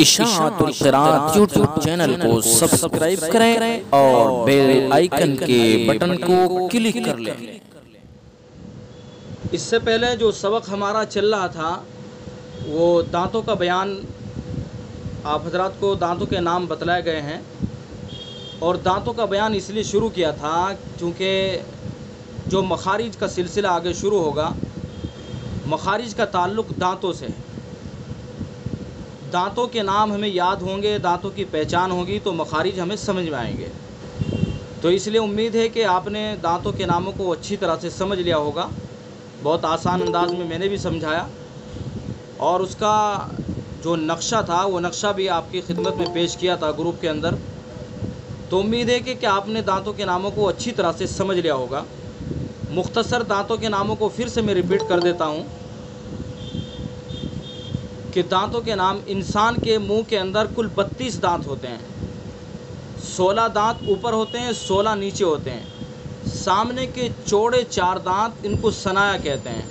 اشاعت القراءت YouTube channel کو subscribe کریں اور بیل آئیکن کے بٹن کو کلک کر لیں۔ اس سے پہلے جو سبق ہمارا چل رہا تھا وہ دانتوں کا بیان، آپ حضرات کو دانتوں کے نام بتلائے گئے ہیں، اور دانتوں کا بیان اس لیے شروع کیا تھا کیونکہ جو مخارج کا سلسلہ آگے شروع ہوگا، مخارج کا تعلق دانتوں سے ہے۔ دانتوں کے نام ہمیں یاد ہوں گے، دانتوں کی پہچان ہوگی تو مخارج ہمیں سمجھ میں آئیں گے۔ تو اس لیے امید ہے کہ آپ نے دانتوں کے ناموں کو اچھی طرح سے سمجھ لیا ہوگا۔ بہت آسان انداز میں نے بھی سمجھایا، اور اس کا جو نقشہ تھا وہ نقشہ بھی آپ کی خدمت میں پیش کیا تھا گروپ کے اندر۔ تو امید ہے کہ آپ نے دانتوں کے ناموں کو اچھی طرح سے سمجھ لیا ہوگا۔ مختصر دانتوں کے ناموں کو پھر سے میں ریپیٹ کر دیتا ہوں کہ دانتوں کے نام: انسان کے منہ کے اندر کل 32 دانت ہوتے ہیں، 16 دانت اوپر ہوتے ہیں، 16 نیچے ہوتے ہیں۔ سامنے کے چوڑے 4 دانت ان کو ثنایا کہتے ہیں،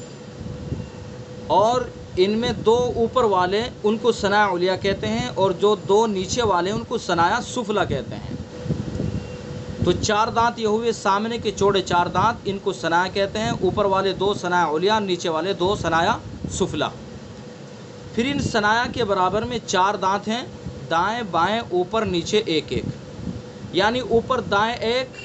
اور ان میں 2 اوپر والے ان کو ثنایا علیہ کہتے ہیں، اور جو 2 نیچے والے ان کو ثنایا سفلا کہتے ہیں۔ تو 4 دانت یہ ہوئے سامنے کے چوڑے 4 دانت، ان کو ثنایا کہتے ہیں۔ اوپر والے 2 ثنایا علیہ، نیچے والے 2 ثنایا سفلا۔ پھر ان ثنایا کے برابر میں 4 دانت ہیں، دائیں بائیں اوپر نیچے 1 1، یعنی اوپر دائیں 1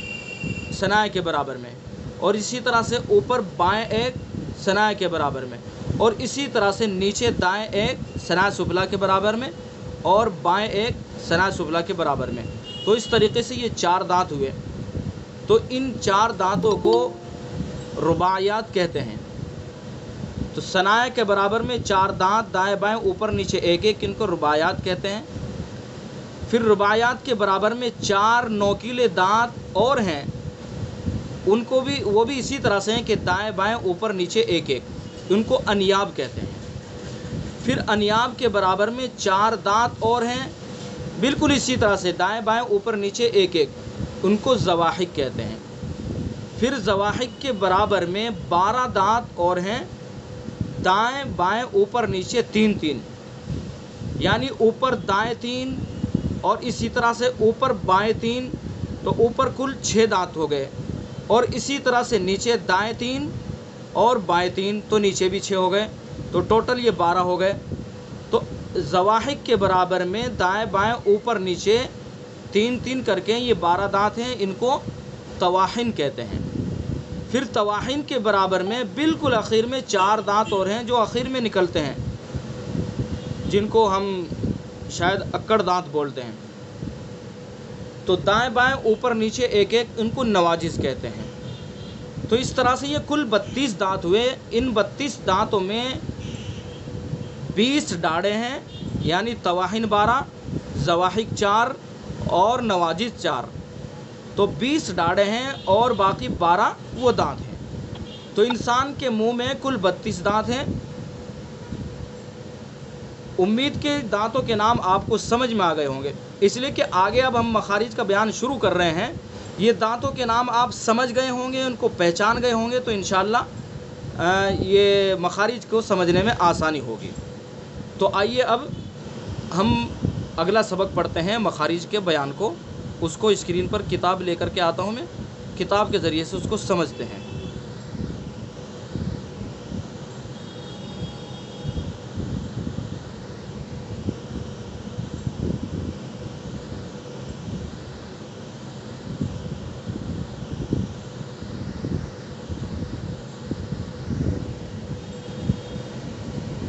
ثنایا کے برابر میں، اور اسی طرح سے اوپر بائیں 1 ثنایا کے برابر میں، اور اسی طرح سے نیچے دائیں 1 ثنایا سفلا کے برابر میں، اور بائیں 1 ثنایا سفلا کے برابر میں۔ تو اس طریقے سے یہ 4 دانت ہوئے۔ تو ان 4 دانتوں کو رباعیات کہتے ہیں۔ تو ثنایا کے برابر میں 4 دانت، دائیں بائیں اوپر نیچے 1 1، ان کو رباعیات کہتے ہیں۔ پھر رباعیات کے برابر میں 4 نوکیلے دانت اور ہیں، ان کو بھی وہ بھی اسی طرح سے ہیں کہ دائیں بائیں اوپر نیچے 1 1، ان کو انیاب کہتے ہیں۔ پھر انیاب کے برابر میں 4 دانت اور ہیں، بالکل اسی طرح سے دائیں بائیں اوپر نیچے 1 1، ان کو زواحق کہتے ہیں۔ پھر زواحق کے برابر میں 12 دانت اور ہیں، دائیں بائیں اوپر نیچے 3 3، یعنی اوپر دائیں 3 اور اسی طرح سے اوپر بائیں 3، تو اوپر کل 6 دانت ہو گئے، اور اسی طرح سے نیچے دائیں 3 اور بائیں 3، تو نیچے بھی 6 ہو گئے، تو ٹوٹل یہ 12 ہو گئے۔ تو زواحق کے برابر میں دائیں بائیں اوپر نیچے 3 3 کر کے یہ 12 دانت ہیں، ان کو طواحن کہتے ہیں۔ پھر طواحن کے برابر میں بالکل آخر میں 4 دانت اور ہیں، جو آخر میں نکلتے ہیں، جن کو ہم شاید اکڑ دانت بولتے ہیں۔ تو دائیں بائیں اوپر نیچے 1 1، ان کو نواجذ کہتے ہیں۔ تو اس طرح سے یہ کل 32 دانت ہوئے۔ ان 32 دانتوں میں 20 ڈاڑیں ہیں، یعنی طواحن 12، زواحق 4 اور نواجذ 4، تو 20 ڈاڑیں ہیں، اور باقی 12 وہ دانت ہیں۔ تو انسان کے منہ میں کل 32 دانت ہیں۔ امید کے دانتوں کے نام آپ کو سمجھ میں آ گئے ہوں گے، اس لیے کہ آگے اب ہم مخارج کا بیان شروع کر رہے ہیں۔ یہ دانتوں کے نام آپ سمجھ گئے ہوں گے، ان کو پہچان گئے ہوں گے، تو انشاءاللہ یہ مخارج کو سمجھنے میں آسانی ہوگی۔ تو آئیے اب ہم اگلا سبق پڑھتے ہیں مخارج کے بیان کو۔ اس کو اسکرین پر کتاب لے کر کے آتا ہوں میں، کتاب کے ذریعے سے اس کو سمجھتے ہیں۔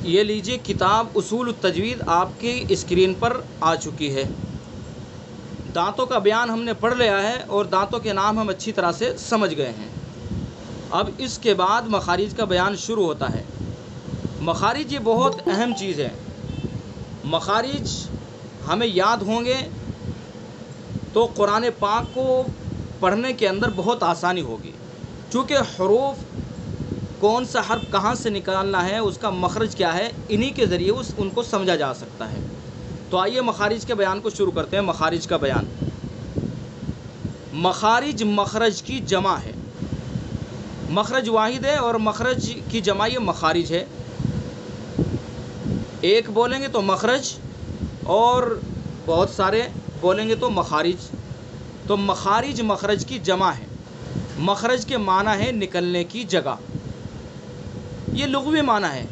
یہ لیجئے کتاب اصول التجوید آپ کی اسکرین پر آ چکی ہے۔ دانتوں کا بیان ہم نے پڑھ لیا ہے، اور دانتوں کے نام ہم اچھی طرح سے سمجھ گئے ہیں۔ اب اس کے بعد مخارج کا بیان شروع ہوتا ہے۔ مخارج یہ بہت اہم چیز ہے۔ مخارج ہمیں یاد ہوں گے تو قرآن پاک کو پڑھنے کے اندر بہت آسانی ہوگی، چونکہ حروف کون سا حرف کہاں سے نکالنا ہے، اس کا مخرج کیا ہے، انہی کے ذریعے ان کو سمجھا جا سکتا ہے۔ تو آئیے مخارج کے بیان کو شروع کرتے ہیں۔ مخارج کا بیان: مخارج مخرج کی جمع ہے۔ مخرج واحد ہے، اور مخرج کی جمع یہ مخارج ہے۔ ایک بولیں گے تو مخرج، اور بہت سارے بولیں گے تو مخارج. تو مخارج مخرج کی جمع ہے. مخرج کے معنی ہے نکلنے کی جگہ. یہ لغوی معنی ہے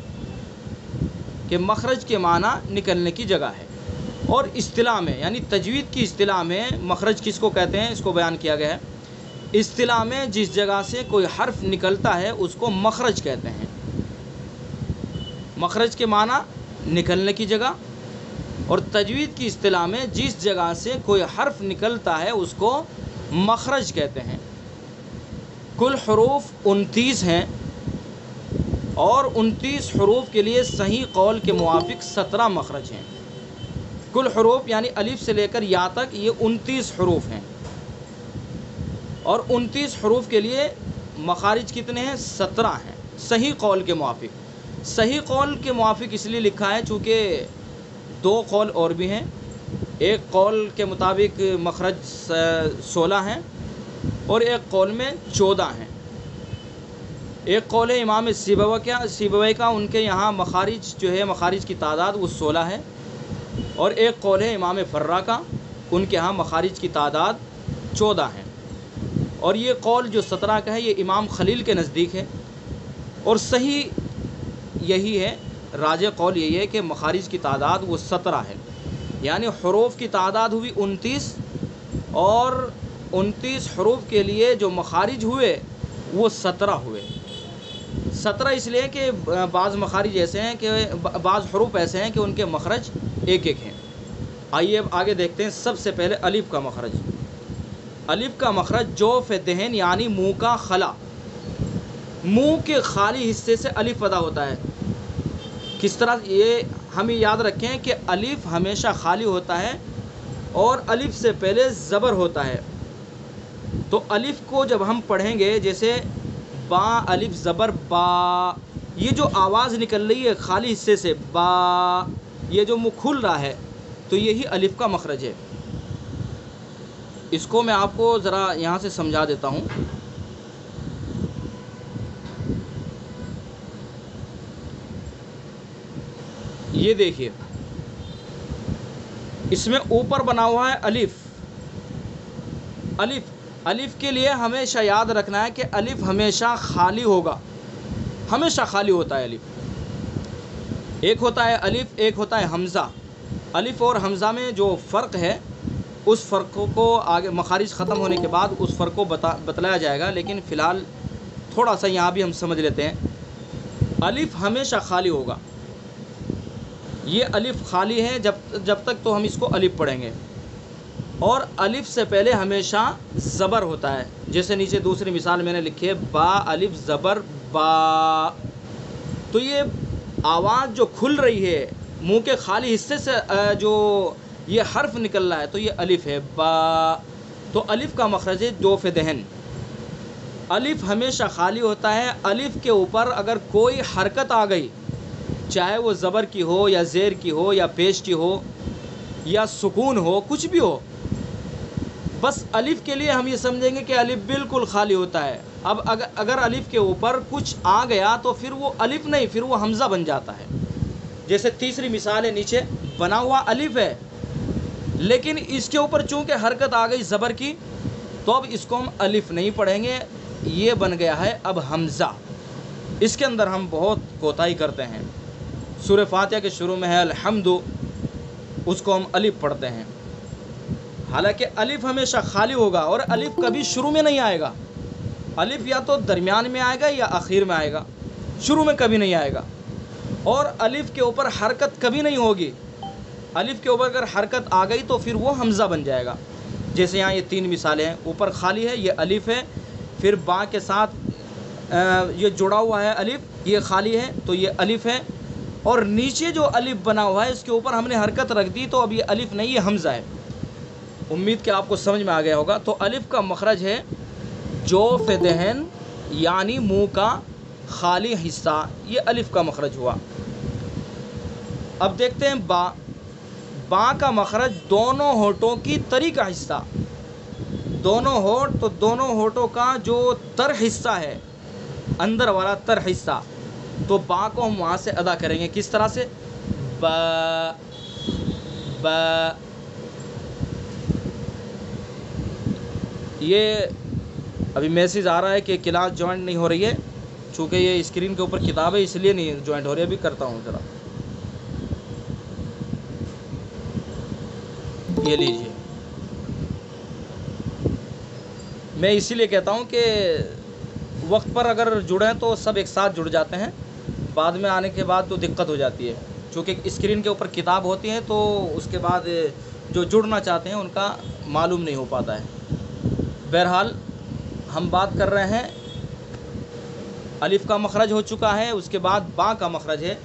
کہ مخرج کے معنی نکلنے کی جگہ ہے. اور اصطلاح میں یعنی تجوید کی اصطلاح میں مخرج کس کو کہتے ہیں اس کو بیان کیا گیا ہے. اصطلاح میں جس جگہ سے کوئی حرف نکلتا ہے اس کو مخرج کہتے ہیں. مخرج کے معنی نکلنے کی جگہ، اور تجوید کی اصطلاح میں جس جگہ سے کوئی حرف نکلتا ہے اس کو مخرج کہتے ہیں. کل حروف 29 ہیں اور 29 حروف کے لیے صحیح قول کے موافق 17 مخرج ہیں. کل حروف یعنی الف سے لے کر یا تک یہ 29 حروف ہیں، اور 29 حروف کے لیے مخارج کتنے ہیں؟ 17 ہیں صحیح قول کے موافق. صحیح قول کے موافق اس لیے لکھا ہے چونکہ 2 قول اور بھی ہیں. ایک قول کے مطابق مخرج 16 ہیں اور ایک قول میں 14 ہیں. ایک قول ہے امام سیبوی کا، ان کے یہاں مخارج جو ہے مخارج کی تعداد وہ 16 ہے. اور ایک قول ہے امام فرا کا، ان کے ہاں مخارج کی تعداد 14 ہیں. اور یہ قول جو 17 کا ہے یہ امام خلیل کے نزدیک ہے. اور صحیح یہی ہے، راجح قول یہی ہے کہ مخارج کی تعداد وہ 17 ہے. یعنی حروف کی تعداد ہوئی 29، اور 29 حروف کے لیے جو مخارج ہوئے وہ 17 ہوئے. 17 اس لیے کہ بعض مخارج ایسے ہیں کہ بعض حروف ایسے ہیں کہ ان کے مخرج ایک ایک ہیں. آئیے اب آگے دیکھتے ہیں. سب سے پہلے الف کا مخرج. الف کا مخرج جوف دہن یعنی منہ کا خلا. منہ کے خالی حصے سے الف ادا ہوتا ہے. کس طرح؟ یہ ہمیں یاد رکھیں کہ الف ہمیشہ خالی ہوتا ہے اور الف سے پہلے زبر ہوتا ہے. تو الف کو جب ہم پڑھیں گے جیسے با الف زبر با، یہ جو آواز نکل رہی ہے خالی حصے سے با، یہ جو منہ کھل رہا ہے تو یہی الف کا مخرج ہے. اس کو میں آپ کو ذرا یہاں سے سمجھا دیتا ہوں. یہ دیکھیے اس میں اوپر بنا ہوا ہے الف. الف الف کے لیے ہمیشہ یاد رکھنا ہے کہ الف ہمیشہ خالی ہوگا، ہمیشہ خالی ہوتا ہے الف. ایک ہوتا ہے الف، ایک ہوتا ہے حمزہ. الف اور حمزہ میں جو فرق ہے اس فرق کو آگے مخارج ختم ہونے کے بعد اس فرق کو بتلایا جائے گا، لیکن فی الحال تھوڑا سا یہاں بھی ہم سمجھ لیتے ہیں. الف ہمیشہ خالی ہوگا. یہ الف خالی ہے جب تک تو ہم اس کو الف پڑھیں گے. اور الف سے پہلے ہمیشہ زبر ہوتا ہے. جیسے نیچے دوسری مثال میں نے لکھی ہے با الف زبر با. تو یہ آواز جو کھل رہی ہے منہ کے خالی حصے سے جو یہ حرف نکل رہا ہے تو یہ الف ہے با. تو الف کا مخرج ہے جوف دہن. الف ہمیشہ خالی ہوتا ہے. الف کے اوپر اگر کوئی حرکت آ گئی، چاہے وہ زبر کی ہو یا زیر کی ہو یا پیش کی ہو یا سکون ہو، کچھ بھی ہو، بس الف کے لیے ہم یہ سمجھیں گے کہ الف بالکل خالی ہوتا ہے. اب اگر الف کے اوپر کچھ آ گیا تو پھر وہ الف نہیں، پھر وہ حمزہ بن جاتا ہے. جیسے تیسری مثال ہے، نیچے بنا ہوا الف ہے لیکن اس کے اوپر چونکہ حرکت آ گئی زبر کی تو اب اس کو ہم الف نہیں پڑھیں گے، یہ بن گیا ہے اب حمزہ. اس کے اندر ہم بہت کوتاہی کرتے ہیں. سورہ فاتحہ کے شروع میں ہے الحمد، اس کو ہم الف پڑھتے ہیں. حالانکہ الف ہمیشہ خالی ہوگا اور الف کبھی شروع میں نہیں آئے گا. الف یا تو درمیان میں آئے گا یا آخر میں آئے گا، شروع میں کبھی نہیں آئے گا. اور الف کے اوپر حرکت کبھی نہیں ہوگی. الف کے اوپر اگر حرکت آ گئی تو پھر وہ حمزہ بن جائے گا. جیسے یہاں یہ 3 مثالیں ہیں. اوپر خالی ہے یہ الف ہے، پھر با کے ساتھ یہ جڑا ہوا ہے الف، یہ خالی ہے تو یہ الف ہے. اور نیچے جو الف بنا ہوا ہے اس کے اوپر ہم نے حرکت رکھ دی تو اب یہ الف نہیں، یہ حمزہ ہے. امید کہ آپ کو سمجھ میں آ گیا ہوگا. تو الف کا مخرج ہے جوف دہن یعنی منہ کا خالی حصہ، یہ الف کا مخرج ہوا. اب دیکھتے ہیں با. با کا مخرج دونوں ہونٹوں کی تری کا حصہ. دونوں ہونٹ، تو دونوں ہونٹوں کا جو تر حصہ ہے، اندر والا تر حصہ، تو با کو ہم وہاں سے ادا کریں گے. کس طرح سے؟ با یہ ابھی میسیج آ رہا ہے کہ کلاس جوائنٹ نہیں ہو رہی ہے، چونکہ یہ اسکرین کے اوپر کتاب ہے اس لیے نہیں جوائنٹ ہو رہی ہے. ابھی کرتا ہوں ذرا، یہ لیجیے. میں اسی لیے کہتا ہوں کہ وقت پر اگر جڑیں تو سب ایک ساتھ جڑ جاتے ہیں، بعد میں آنے کے بعد تو دقت ہو جاتی ہے، چونکہ اسکرین کے اوپر کتاب ہوتی ہے تو اس کے بعد جو جڑنا چاہتے ہیں ان کا معلوم نہیں ہو پاتا ہے. بہرحال ہم بات کر رہے ہیں، الف کا مخرج ہو چکا ہے، اس کے بعد با کا مخرج ہے.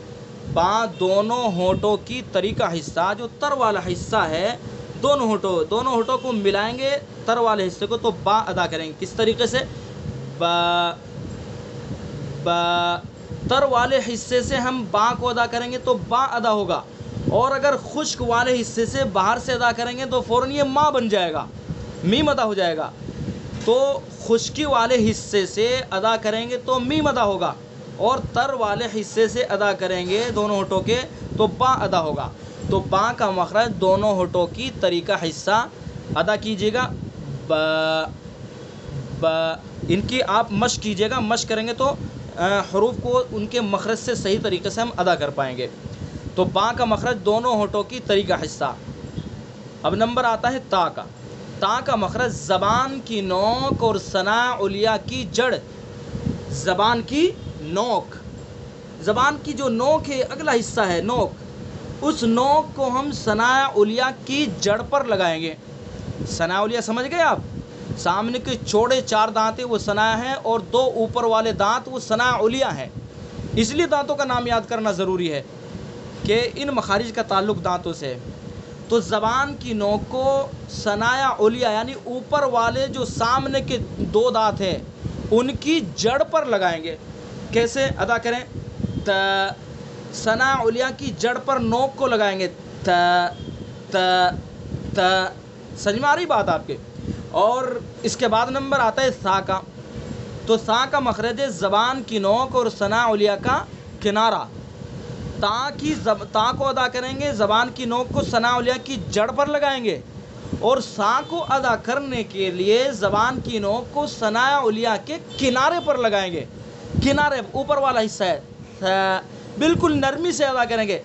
با دونوں ہونٹوں کی طریقہ حصہ، جو تر والا حصہ ہے، دونوں ہونٹوں کو ملائیں گے تر والے حصے کو تو با ادا کریں گے. کس طریقے سے؟ با تر والے حصے سے ہم با کو ادا کریں گے تو با ادا ہوگا، اور اگر خشک والے حصے سے باہر سے ادا کریں گے تو فوراً یہ ما بن جائے گا، میم ادا ہو جائے گا. تو خشکی والے حصے سے ادا کریں گے تو میم ادا ہوگا، اور تر والے حصے سے ادا کریں گے دونوں ہونٹوں کے تو با ادا ہوگا. تو با کا مخرج دونوں ہونٹوں کی طریقہ حصہ ادا کیجیے گا. ان کی آپ مشق کیجیے گا، مشق کریں گے تو حروف کو ان کے مخرج سے صحیح طریقے سے ہم ادا کر پائیں گے. تو با کا مخرج دونوں ہونٹوں کی طریقہ حصہ. اب نمبر آتا ہے تا کا. تا کا مخرج زبان کی نوک اور ثنا علیہ کی جڑ. زبان کی نوک، زبان کی جو نوک ہے، اگلا حصہ ہے نوک، اس نوک کو ہم ثنا علیہ کی جڑ پر لگائیں گے. ثنا علیہ سمجھ گئے آپ؟ سامنے کے چوڑے 4 دانت ہیں وہ ثنا ہیں، اور 2 اوپر والے دانت وہ ثنا علیہ ہیں. اس لیے دانتوں کا نام یاد کرنا ضروری ہے کہ ان مخارج کا تعلق دانتوں سے ہے. تو زبان کی نوک کو ثنا علیہ یعنی اوپر والے جو سامنے کے 2 دانت ہیں ان کی جڑ پر لگائیں گے. کیسے ادا کریں؟ ثنا علیہ کی جڑ پر نوک کو لگائیں گے. سمجھ میں آ رہی بات آپ کے؟ اور اس کے بعد نمبر آتا ہے سا کا. تو سا کا مخرج ہے زبان کی نوک اور ثنا علیہ کا کنارہ. تا کو ادا کریں گے، زبان کی نوک کو ثنا علیہ کی جڑ پر لگائیں گے، اور سا کو ادا کرنے کے لیے زبان کی نوک کو ثنا علیہ کے کنارے پر لگائیں گے. کنارے اوپر والا حصہ ہے، بالکل نرمی سے ادا کریں گے.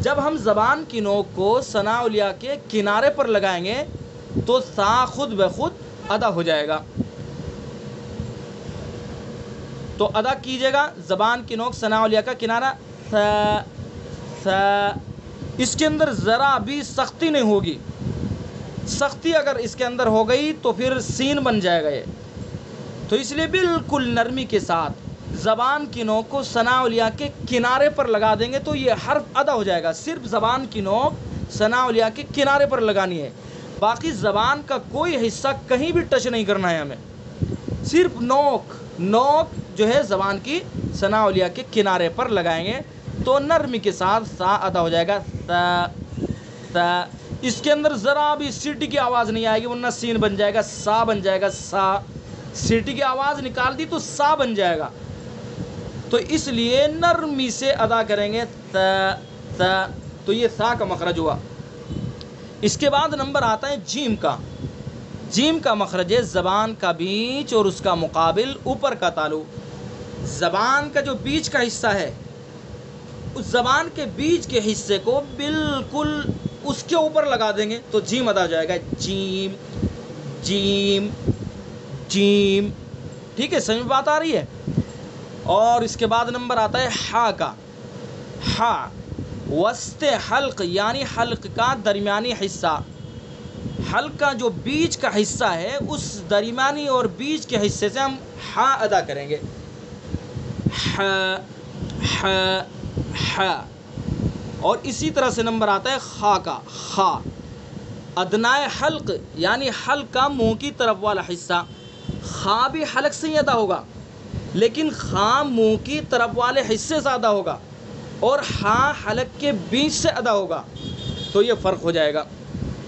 جب ہم زبان کی نوک کو ثنا علیہ کے کنارے پر لگائیں گے تو سا خود بخود ادا ہو جائے گا. تو ادا کیجیے گا زبان کی نوک ثنا علیہ کا کنارہ. اس کے اندر ذرا بھی سختی نہیں ہوگی. سختی اگر اس کے اندر ہو گئی تو پھر سین بن جائے گا یہ. تو اس لیے بالکل نرمی کے ساتھ زبان کی نوک کو ثنا علیہ کے کنارے پر لگا دیں گے تو یہ حرف ادا ہو جائے گا. صرف زبان کی نوک ثنا علیہ کے کنارے پر لگانی ہے، باقی زبان کا کوئی حصہ کہیں بھی ٹچ نہیں کرنا ہے ہمیں. صرف نوک جو ہے زبان کی ثنا علیہ کے کنارے پر لگائیں گے تو نرمی کے ساتھ سا ادا ہو جائے گا. سا اس کے اندر ذرا بھی سیٹی کی آواز نہیں آئے گی ورنہ سین بن جائے گا، سا بن جائے گا. سا سیٹی کی آواز نکال دی تو سا بن جائے گا. تو اس لیے نرمی سے ادا کریں گے. تو یہ سا کا مخرج ہوا. اس کے بعد نمبر آتا ہے جیم کا. جیم کا مخرج ہے زبان کا بیچ اور اس کا مقابل اوپر کا تالو. زبان کا جو بیچ کا حصہ ہے اس زبان کے بیچ کے حصے کو بالکل اس کے اوپر لگا دیں گے تو جیم ادا ہو جائے گا. جیم جیم جیم. ٹھیک ہے، سمجھ میں بات آ رہی ہے؟ اور اس کے بعد نمبر آتا ہے ہا کا. ہا وسط حلق یعنی حلق کا درمیانی حصہ. حلق کا جو بیچ کا حصہ ہے اس درمیانی اور بیچ کے حصے سے ہم ہا ادا کریں گے. ہا ہا ہا. اور اسی طرح سے نمبر آتا ہے خا کا. خا ادنائے حلق یعنی حلق کا منہ کی طرف والا حصہ. خا بھی حلق سے ہی ادا ہوگا لیکن خا منہ کی طرف والے حصے سے ادا ہوگا اور ہا حلق کے بیچ سے ادا ہوگا تو یہ فرق ہو جائے گا.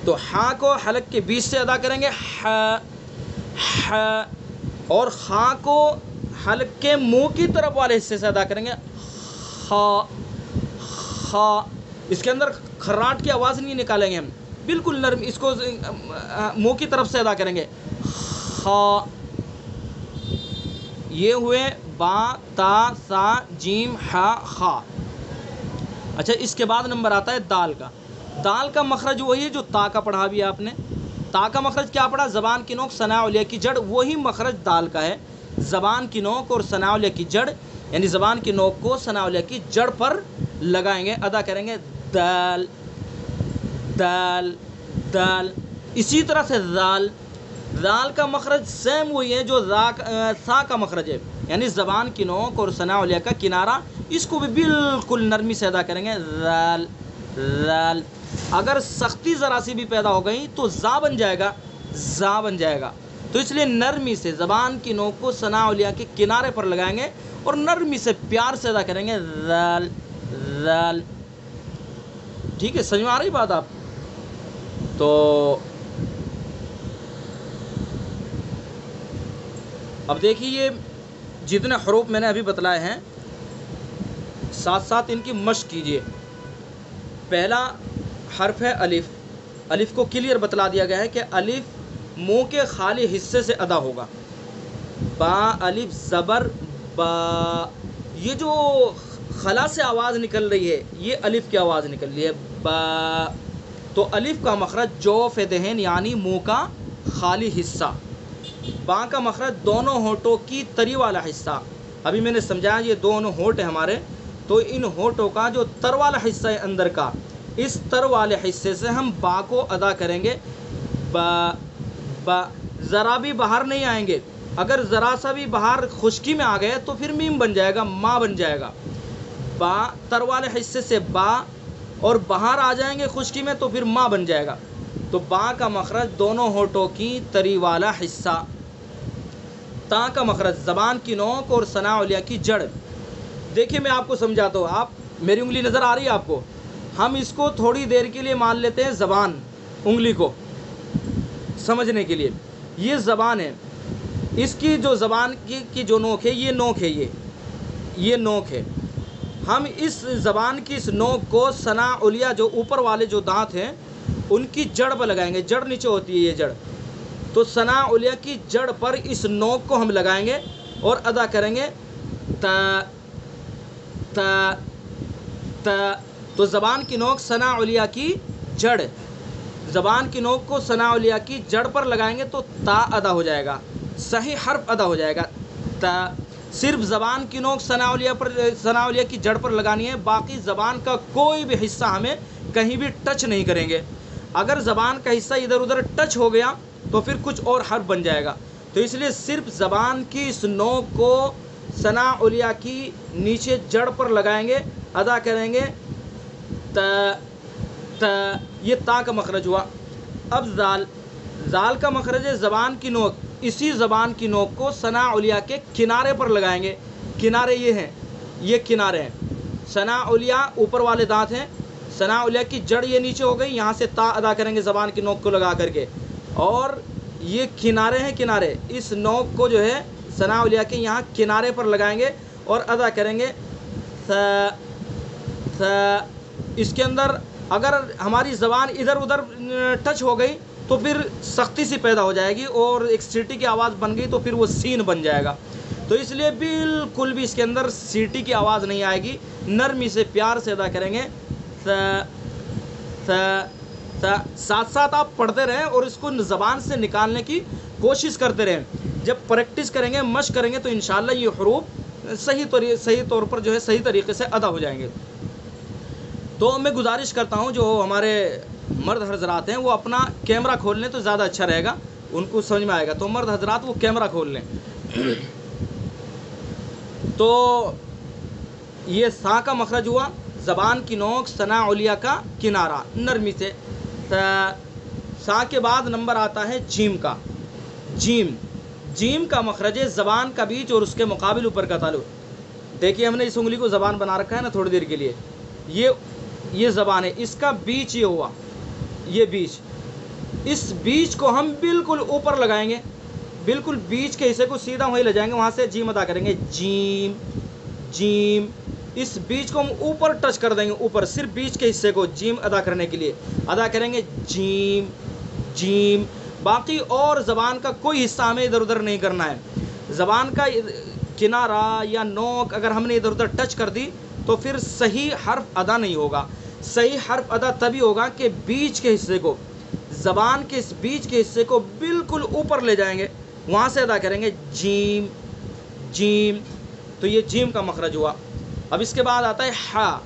تو ہا کو حلق کے بیچ سے ادا کریں گے ہا ہا، اور خا کو حلق کے منہ کی طرف والے حصے سے ادا کریں گے خا خا. اس کے اندر خراٹ کی آواز نہیں نکالیں گے ہم، بالکل نرم، اس کو منہ کی طرف سے ادا کریں گے. خا، یہ ہوئے با تا سا جیم ہا خا. اچھا اس کے بعد نمبر آتا ہے دال کا. دال کا مخرج وہی ہے جو تا کا پڑھا بھی آپ نے. تا کا مخرج کیا پڑھا؟ زبان کی نوک ثناء علیہ کی جڑ، وہی مخرج دال کا ہے. زبان کی نوک اور ثناء علیہ کی جڑ، یعنی زبان کی نوک کو ثناء علیہ کی جڑ پر لگائیں گے، ادا کریں گے دال دال دال. اسی طرح سے ذال. ذال کا مخرج سیم وہی ہے جو سا کا مخرج ہے، یعنی زبان کی نوک اور ثناء علیہ کا کنارہ، اس کو بھی بالکل نرمی سے ادا کریں گے ذال ذال. اگر سختی ذرا سی بھی پیدا ہو گئی تو زا بن جائے گا، زا بن جائے گا. تو اس لیے نرمی سے زبان کی نوک کو ثناء علیہ کے کنارے پر لگائیں گے اور نرمی سے پیار سے ادا کریں گے ذال ذال. ٹھیک ہے، سمجھ میں آ رہی بات آپ؟ تو اب دیکھیے یہ جتنے حروف میں نے ابھی بتلائے ہیں، ساتھ ساتھ ان کی مشق کیجیے. پہلا حرف ہے الف. الف کو کلیئر بتلا دیا گیا ہے کہ الف منہ کے خالی حصے سے ادا ہوگا. با الف زبر با، یہ جو خلا سے آواز نکل رہی ہے یہ الف کی آواز نکل رہی ہے با. تو الف کا مخرج جوف دہن یعنی منہ کا خالی حصہ. با کا مخرج دونوں ہونٹوں کی تری والا حصہ. ابھی میں نے سمجھایا یہ دونوں ہونٹ ہیں ہمارے، تو ان ہونٹوں کا جو تر والا حصہ ہے اندر کا، اس تر والے حصے سے ہم با کو ادا کریں گے با با. ذرا بھی باہر نہیں آئیں گے. اگر ذرا سا بھی باہر خشکی میں آ گئے تو پھر میم بن جائے گا، ما بن جائے گا. با تر والے حصے سے با، اور باہر آ جائیں گے خشکی میں تو پھر ما بن جائے گا. تو با کا مخرج دونوں ہونٹوں کی تری والا حصہ. تا کا مخرج زبان کی نوک اور ثناء علیہ کی جڑ. دیکھیے میں آپ کو سمجھاتا ہوں، آپ میری انگلی نظر آ رہی ہے آپ کو؟ ہم اس کو تھوڑی دیر کے لیے مان لیتے ہیں زبان، انگلی کو سمجھنے کے لیے. یہ زبان ہے، اس کی جو زبان کی جو نوک ہے، یہ نوک ہے، یہ نوک ہے. ہم اس زبان کی اس نوک کو ثناء علیہ جو اوپر والے جو دانت ہیں ان کی جڑ پر لگائیں گے. جڑ نیچے ہوتی ہے یہ جڑ، تو ثناء علیہ کی جڑ پر اس نوک کو ہم لگائیں گے اور ادا کریں گے تا تا تا. تو زبان کی نوک ثناء علیہ کی جڑ، زبان کی نوک کو ثناء علیہ کی جڑ پر لگائیں گے تو تا ادا ہو جائے گا، صحیح حرف ادا ہو جائے گا تا. صرف زبان کی نوک ثناء علیہ کی جڑ پر لگانی ہے، باقی زبان کا کوئی بھی حصہ ہمیں کہیں بھی ٹچ نہیں کریں گے. اگر زبان کا حصہ ادھر ادھر ٹچ ہو گیا تو پھر کچھ اور حرف بن جائے گا. تو اس لیے صرف زبان کی اس نوک کو ثناء علیہ کی نیچے جڑ پر لگائیں گے، ادا کریں گے تا تا. یہ تا کا مخرج ہوا. اب ذال. ذال کا مخرج ہے زبان کی نوک، اسی زبان کی نوک کو ثناء علیہ کے کنارے پر لگائیں گے. کنارے یہ ہیں، یہ کنارے ہیں. ثناء علیہ اوپر والے دانت ہیں، ثناء علیہ کی جڑ یہ نیچے ہو گئی، یہاں سے تا ادا کریں گے زبان کی نوک کو لگا کر کے. اور یہ کنارے ہیں، کنارے اس نوک کو جو ہے ثناء علیہ کے یہاں کنارے پر لگائیں گے اور ادا کریں گے ثا ثا. اس کے اندر اگر ہماری زبان ادھر ادھر ٹچ ہو گئی تو پھر سختی سی پیدا ہو جائے گی اور ایک سیٹی کی آواز بن گئی تو پھر وہ سین بن جائے گا. تو اس لیے بالکل بھی اس کے اندر سیٹی کی آواز نہیں آئے گی، نرمی سے پیار سے ادا کریں گے ثا ثا ثا. ساتھ ساتھ آپ پڑھتے رہیں اور اس کو زبان سے نکالنے کی کوشش کرتے رہیں. جب پریکٹس کریں گے، مشق کریں گے تو انشاءاللہ یہ حروف صحیح طور پر جو ہے صحیح طریقے سے ادا ہو جائیں گے. تو میں گزارش کرتا ہوں جو ہمارے مرد حضرات ہیں وہ اپنا کیمرہ کھول لیں تو زیادہ اچھا رہے گا، ان کو سمجھ میں آئے گا. تو مرد حضرات وہ کیمرہ کھول لیں. تو یہ سا کا مخرج ہوا، زبان کی نوک ثناء علیہ کا کنارہ نرمی سے. سا کے بعد نمبر آتا ہے جیم کا. جیم. جیم کا مخرج ہے زبان کا بیچ اور اس کے مقابل اوپر کا تعلق. دیکھیے ہم نے اس انگلی کو زبان بنا رکھا ہے نا تھوڑی دیر کے لیے، یہ زبان ہے، اس کا بیچ یہ ہوا، یہ بیچ. اس بیچ کو ہم بالکل اوپر لگائیں گے، بالکل بیچ کے حصے کو سیدھا وہیں لے جائیں گے، وہاں سے جیم ادا کریں گے جیم جیم اس بیچ کو ہم اوپر ٹچ کر دیں گے، اوپر صرف بیچ کے حصے کو جیم ادا کرنے کے لیے ادا کریں گے جیم جیم. باقی اور زبان کا کوئی حصہ ہمیں ادھر ادھر نہیں کرنا ہے. زبان کا کنارہ یا نوک اگر ہم نے ادھر ادھر ٹچ کر دی تو پھر صحیح حرف ادا نہیں ہوگا. صحیح حرف ادا تبھی ہوگا کہ بیچ کے حصے کو، زبان کے اس بیچ کے حصے کو بالکل اوپر لے جائیں گے، وہاں سے ادا کریں گے جیم جیم. تو یہ جیم کا مخرج ہوا. اب اس کے بعد آتا ہے ہا.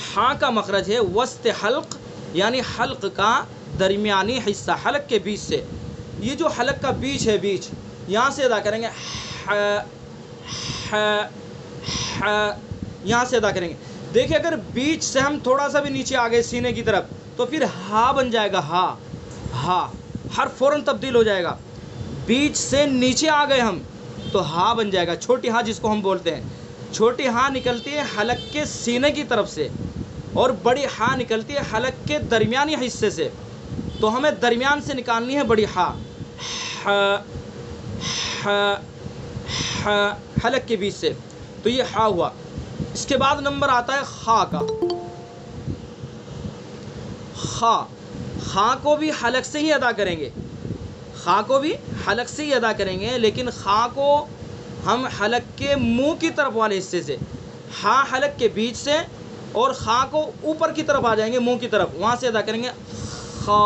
ہا کا مخرج ہے وسط حلق، یعنی حلق کا درمیانی حصہ، حلق کے بیچ سے. یہ جو حلق کا بیچ ہے، بیچ یہاں سے ادا کریں گے ہا ہا ہا، یہاں سے ادا کریں گے. دیکھیں اگر بیچ سے ہم تھوڑا سا بھی نیچے آ گئے سینے کی طرف تو پھر ہا بن جائے گا. ہا ہا حرف فوراً تبدیل ہو جائے گا. بیچ سے نیچے آ گئے ہم تو ہا بن جائے گا. چھوٹی ہا جس کو ہم بولتے ہیں، چھوٹی ہا نکلتی ہے حلق کے سینے کی طرف سے اور بڑی ہا نکلتی ہے حلق کے درمیانی حصے سے. تو ہمیں درمیان سے نکالنی ہے بڑی ہا. ہا ہا ہا حلق کے بیچ سے. تو یہ ہا ہوا. اس کے بعد نمبر آتا ہے خا کا. خا. خا کو بھی حلق سے ہی ادا کریں گے، خا کو بھی حلق سے ہی ادا کریں گے، لیکن خا کو ہم حلق کے منہ کی طرف والے حصے سے، ہا حلق کے بیچ سے اور خا کو اوپر کی طرف آ جائیں گے، منہ کی طرف، وہاں سے ادا کریں گے خا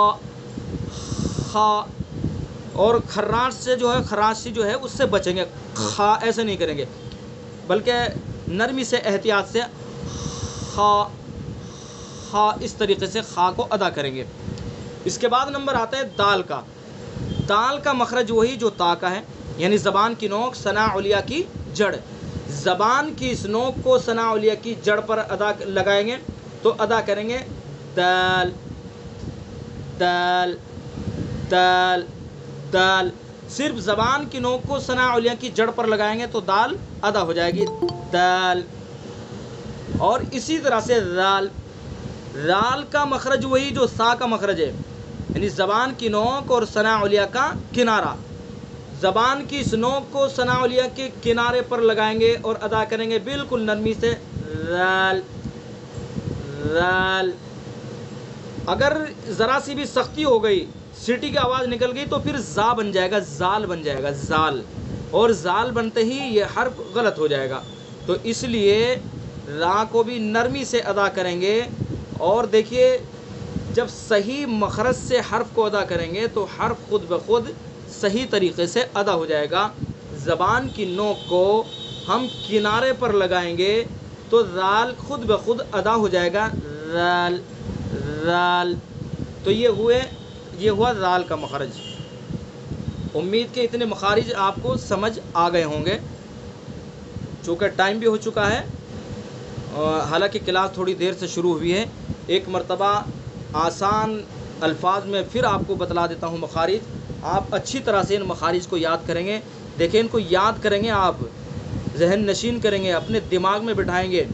خا. اور خراش سے جو ہے، خراش جو ہے اس سے بچیں گے. خا ایسے نہیں کریں گے بلکہ نرمی سے، احتیاط سے خا خا اس طریقے سے خا کو ادا کریں گے. اس کے بعد نمبر آتا ہے دال کا. دال کا مخرج وہی جو تا کا ہے، یعنی زبان کی نوک ثنا علیہ کی جڑ. زبان کی اس نوک کو ثنا علیہ کی جڑ پر ادا لگائیں گے تو ادا کریں گے دال دال دال دال. صرف زبان کی نوک کو ثنا علیہ کی جڑ پر لگائیں گے تو دال ادا ہو جائے گی دال. اور اسی طرح سے رال. رال کا مخرج وہی جو سا کا مخرج ہے، یعنی زبان کی نوک اور ثنا علیہ کا کنارہ. زبان کی اس نوک کو ثنا علیہ کے کنارے پر لگائیں گے اور ادا کریں گے بالکل نرمی سے رال رال. اگر ذرا سی بھی سختی ہو گئی، سیٹی کی آواز نکل گئی تو پھر زا بن جائے گا، زال بن جائے گا، زال. اور زال بنتے ہی یہ حرف غلط ہو جائے گا. تو اس لیے را کو بھی نرمی سے ادا کریں گے. اور دیکھیے جب صحیح مخرج سے حرف کو ادا کریں گے تو حرف خود بخود صحیح طریقے سے ادا ہو جائے گا. زبان کی نوک کو ہم کنارے پر لگائیں گے تو رال خود بخود ادا ہو جائے گا رال رال. تو یہ ہوا رال کا مخرج. امید کہ اتنے مخارج آپ کو سمجھ آ گئے ہوں گے. چونکہ ٹائم بھی ہو چکا ہے، حالانکہ کلاس تھوڑی دیر سے شروع ہوئی ہے، ایک مرتبہ آسان الفاظ میں پھر آپ کو بتلا دیتا ہوں مخارج. آپ اچھی طرح سے ان مخارج کو یاد کریں گے. دیکھیں ان کو یاد کریں گے، آپ ذہن نشین کریں گے، اپنے دماغ میں بٹھائیں گے.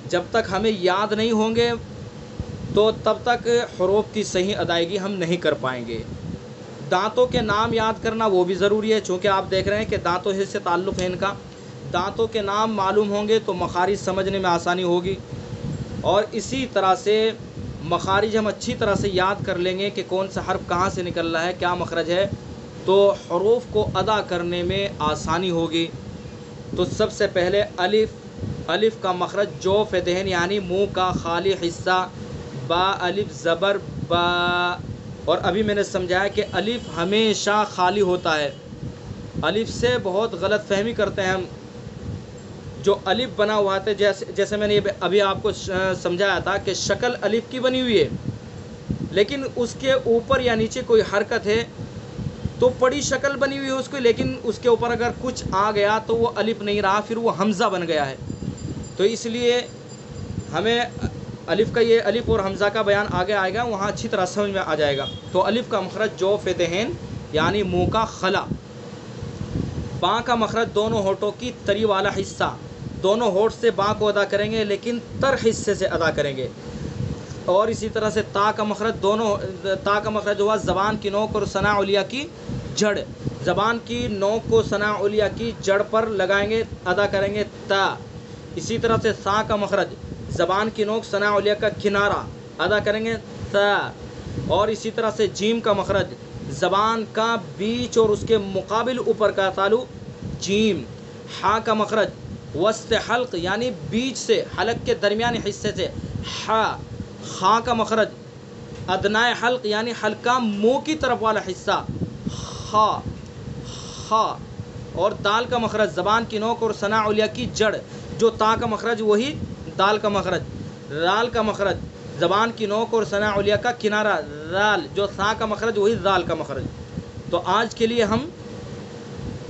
جب تک ہمیں یاد نہیں ہوں گے تو تب تک حروف کی صحیح ادائیگی ہم نہیں کر پائیں گے. دانتوں کے نام یاد کرنا وہ بھی ضروری ہے، چونکہ آپ دیکھ رہے ہیں کہ دانتوں سے تعلق ہے ان کا. دانتوں کے نام معلوم ہوں گے تو مخارج سمجھنے میں آسانی ہوگی. اور اسی طرح سے مخارج ہم اچھی طرح سے یاد کر لیں گے کہ کون سا حرف کہاں سے نکل رہا ہے، کیا مخرج ہے، تو حروف کو ادا کرنے میں آسانی ہوگی. تو سب سے پہلے الف. الف کا مخرج جوف دہن یعنی منہ کا خالی حصہ. با الف زبر با. اور ابھی میں نے سمجھایا کہ الف ہمیشہ خالی ہوتا ہے. الف سے بہت غلط فہمی کرتے ہیں ہم. جو الف بنا ہوا تھا، جیسے میں نے ابھی آپ کو سمجھایا تھا کہ شکل الف کی بنی ہوئی ہے، لیکن اس کے اوپر یا نیچے کوئی حرکت ہے تو پڑی شکل بنی ہوئی ہے اس کو، لیکن اس کے اوپر اگر کچھ آ گیا تو وہ الف نہیں رہا، پھر وہ حمزہ بن گیا ہے. تو اس لیے ہمیں الف کا یہ الف اور حمزہ کا بیان آگے آئے گا، وہاں اچھی طرح سمجھ میں آ جائے گا. تو الف کا مخرج جوف دہن یعنی منہ کا خلا. با کا مخرج دونوں ہونٹوں کی تری والا حصہ. دونوں ہونٹ سے با کو ادا کریں گے لیکن تر حصے سے ادا کریں گے. اور اسی طرح سے تا کا مخرج ہوا زبان کی نوک اور ثنا علیہ کی جڑ. زبان کی نوک کو ثنا علیہ کی جڑ پر لگائیں گے، ادا کریں گے تا اسی طرح سے سا کا مخرج زبان کی نوک ثنا علیہ کا کنارہ ادا کریں گے تا، اور اسی طرح سے جیم کا مخرج زبان کا بیچ اور اس کے مقابل اوپر کا تالو جیم. ہا کا مخرج وسط حلق یعنی بیچ سے حلق کے درمیانی حصے سے ہا. خا کا مخرج ادنائے حلق یعنی حلقہ منہ کی طرف والا حصہ خا خا. اور دال کا مخرج زبان کی نوک اور ثنا علیہ کی جڑ جو تا کا مخرج وہی دال کا مخرج. رال کا مخرج زبان کی نوک اور ثنا علیہ کا کنارہ رال جو سا کا مخرج وہی زال کا مخرج. تو آج کے لیے ہم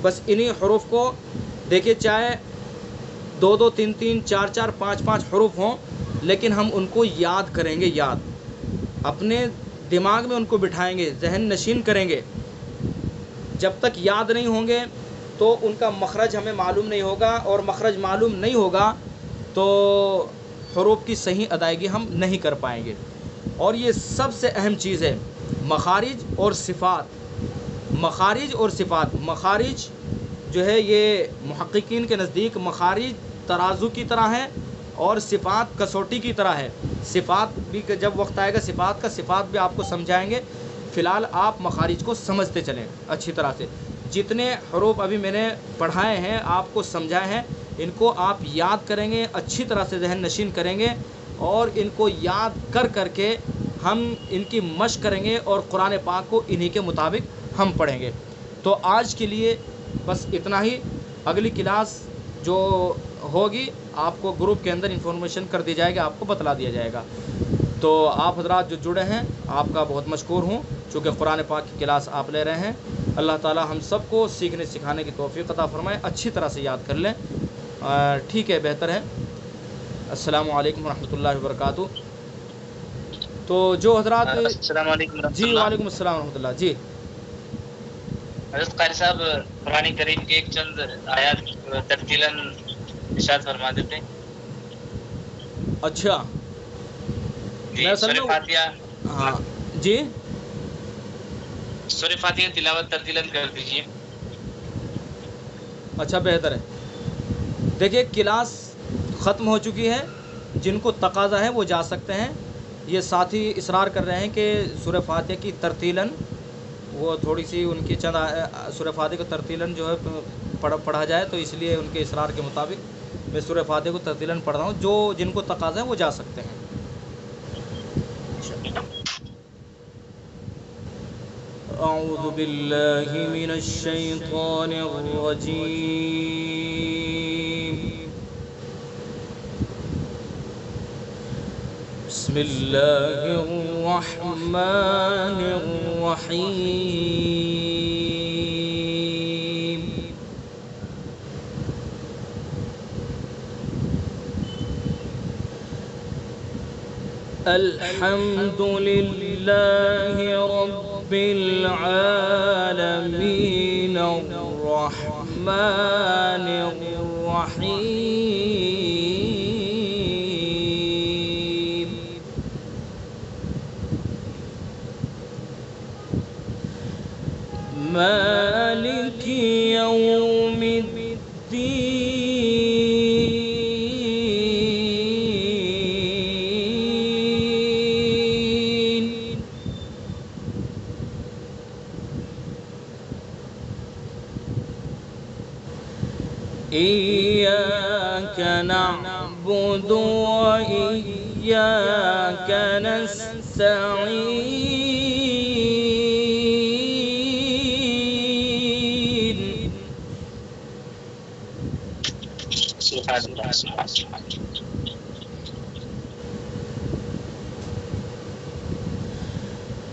بس انہی حروف کو دیکھیں، چاہے 2 2 3 3 4 4 5 5 حروف ہوں، لیکن ہم ان کو یاد کریں گے، یاد اپنے دماغ میں ان کو بٹھائیں گے، ذہن نشین کریں گے. جب تک یاد نہیں ہوں گے تو ان کا مخرج ہمیں معلوم نہیں ہوگا، اور مخرج معلوم نہیں ہوگا تو حروف کی صحیح ادائیگی ہم نہیں کر پائیں گے. اور یہ سب سے اہم چیز ہے مخارج اور صفات. مخارج اور صفات، مخارج جو ہے یہ محققین کے نزدیک مخارج ترازو کی طرح ہے اور صفات کسوٹی کی طرح ہے. صفات بھی جب وقت آئے گا صفات کا، صفات بھی آپ کو سمجھائیں گے. فی الحال آپ مخارج کو سمجھتے چلیں اچھی طرح سے. جتنے حروف ابھی میں نے پڑھائے ہیں، آپ کو سمجھائے ہیں، ان کو آپ یاد کریں گے، اچھی طرح سے ذہن نشین کریں گے، اور ان کو یاد کر کر کے ہم ان کی مشق کریں گے اور قرآن پاک کو انہی کے مطابق ہم پڑھیں گے. تو آج کے لیے بس اتنا ہی. اگلی کلاس جو ہوگی آپ کو گروپ کے اندر انفارمیشن کر دی جائے گی، آپ کو بتلا دیا جائے گا. تو آپ حضرات جو جڑے ہیں آپ کا بہت مشکور ہوں، چونکہ قرآن پاک کی کلاس آپ لے رہے ہیں. اللہ تعالی ہم سب کو سیکھنے سکھانے کی توفیق عطا فرمائے، اچھی طرح سے یاد کر لیں. ٹھیک ہے، بہتر ہے. السلام علیکم ورحمۃ اللہ وبرکاتہ. تو جو حضرات السلام علیکم ورحمۃ جی اللہ. وعلیکم السلام ورحمۃ اللہ. جی حضرت قاری صاحب قرآن کریم کے ایک چند آیات ترتیلاً ارشاد فرما دیتے ہیں. اچھا جی میں اصل سورہ میں فاتحہ. ہاں جی سورہ فاتحہ تلاوت ترتیلاً کر دیجیے. اچھا بہتر ہے. دیکھیے کلاس ختم ہو چکی ہے، جن کو تقاضا ہے وہ جا سکتے ہیں. یہ ساتھی اصرار کر رہے ہیں کہ سورہ فاتحہ کی ترتیلاً وہ تھوڑی سی ان کی چند سورہ فاتحہ کو ترتیلاً جو ہے پڑھا جائے، تو اس لیے ان کے اصرار کے مطابق میں سورہ فاتحہ کو ترتیلاً پڑھ رہا ہوں. جو جن کو تقاضا ہے وہ جا سکتے ہیں. اعوذ باللہ من الشیطان الرجیم. بسم اللہ الرحمن الرحیم. الحمد للہ رب العالمین الرحمن الرحیم. مالک یوم الدین. إياك نعبد وإياك نستعين.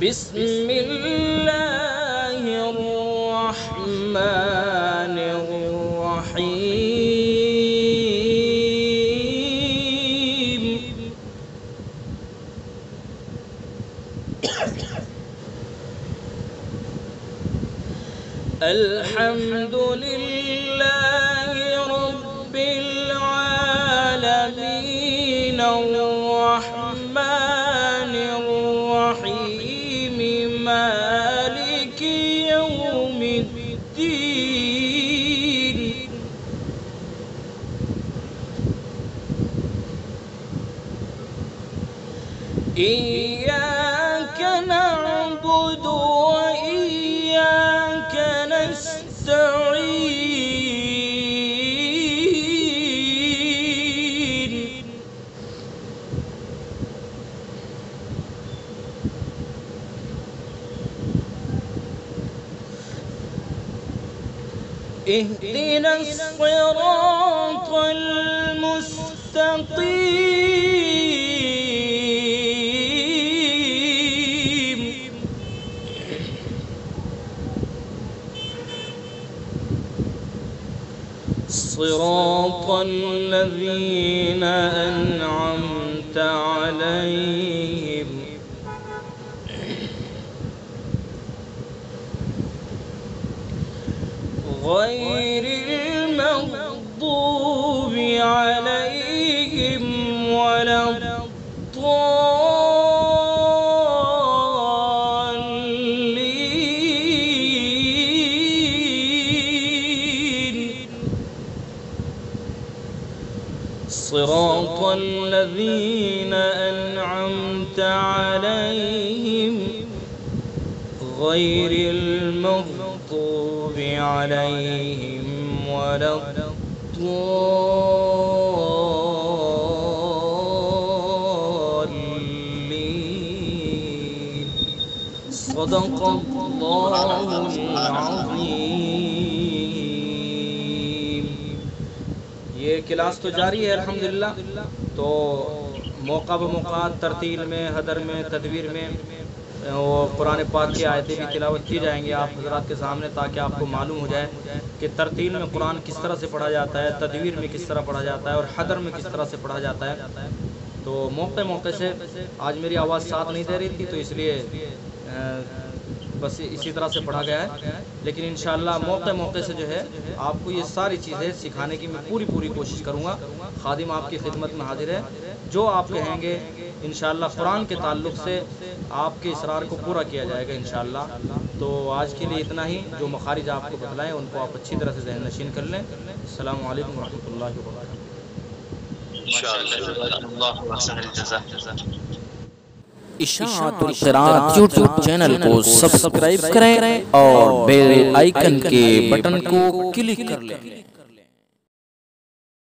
بسم الله الرحمن الرحيم. الحمد لله رب العالمين الرحمن الرحيم مالك يوم الدين. إياك نعبد وإياك نستعين اهدنا الصراط المستقيم صراط الذين أنعمت عليهم غير المغضوب عليهم ولا الضالين صراط الذين أنعمت عليهم غير المغضوب عليهم ولا الضالين صدق الله العظيم. یہ کلاس تو جاری ہے الحمدللہ. تو موقع بموقع ترتیل میں، حدر میں، تدویر میں وہ قرآن پاک کی آیتیں بھی تلاوت کی جائیں گی آپ حضرات کے سامنے، تاکہ آپ کو معلوم ہو جائے کہ ترتیل میں قرآن کس طرح سے پڑھا جاتا ہے، تدویر میں کس طرح پڑھا جاتا ہے، اور حدر میں کس طرح سے پڑھا جاتا ہے. تو موقع موقع سے آج میری آواز ساتھ نہیں دے رہی تھی، تو اس لیے بس اسی طرح سے پڑھا گیا ہے. لیکن انشاءاللہ موقع موقع سے جو ہے آپ کو یہ ساری چیزیں سکھانے کی میں پوری کوشش کروں گا. خادم آپ کی خدمت میں حاضر ہے. جو آپ کہیں گے انشاءاللہ قرآن کے تعلق سے آپ کے اصرار کو پورا کیا جائے گا انشاءاللہ. تو آج کے لیے اتنا ہی. جو مخارج آپ کو بتلائیں ان کو آپ اچھی طرح سے ذہن نشین کر لیں. السلام علیکم ورحمۃ اللہ وبرکاتہ. اشاعت القراءت یوٹیوب چینل کو سبسکرائب کریں اور بیل آئیکن کے بٹن کو کلک کر لیں.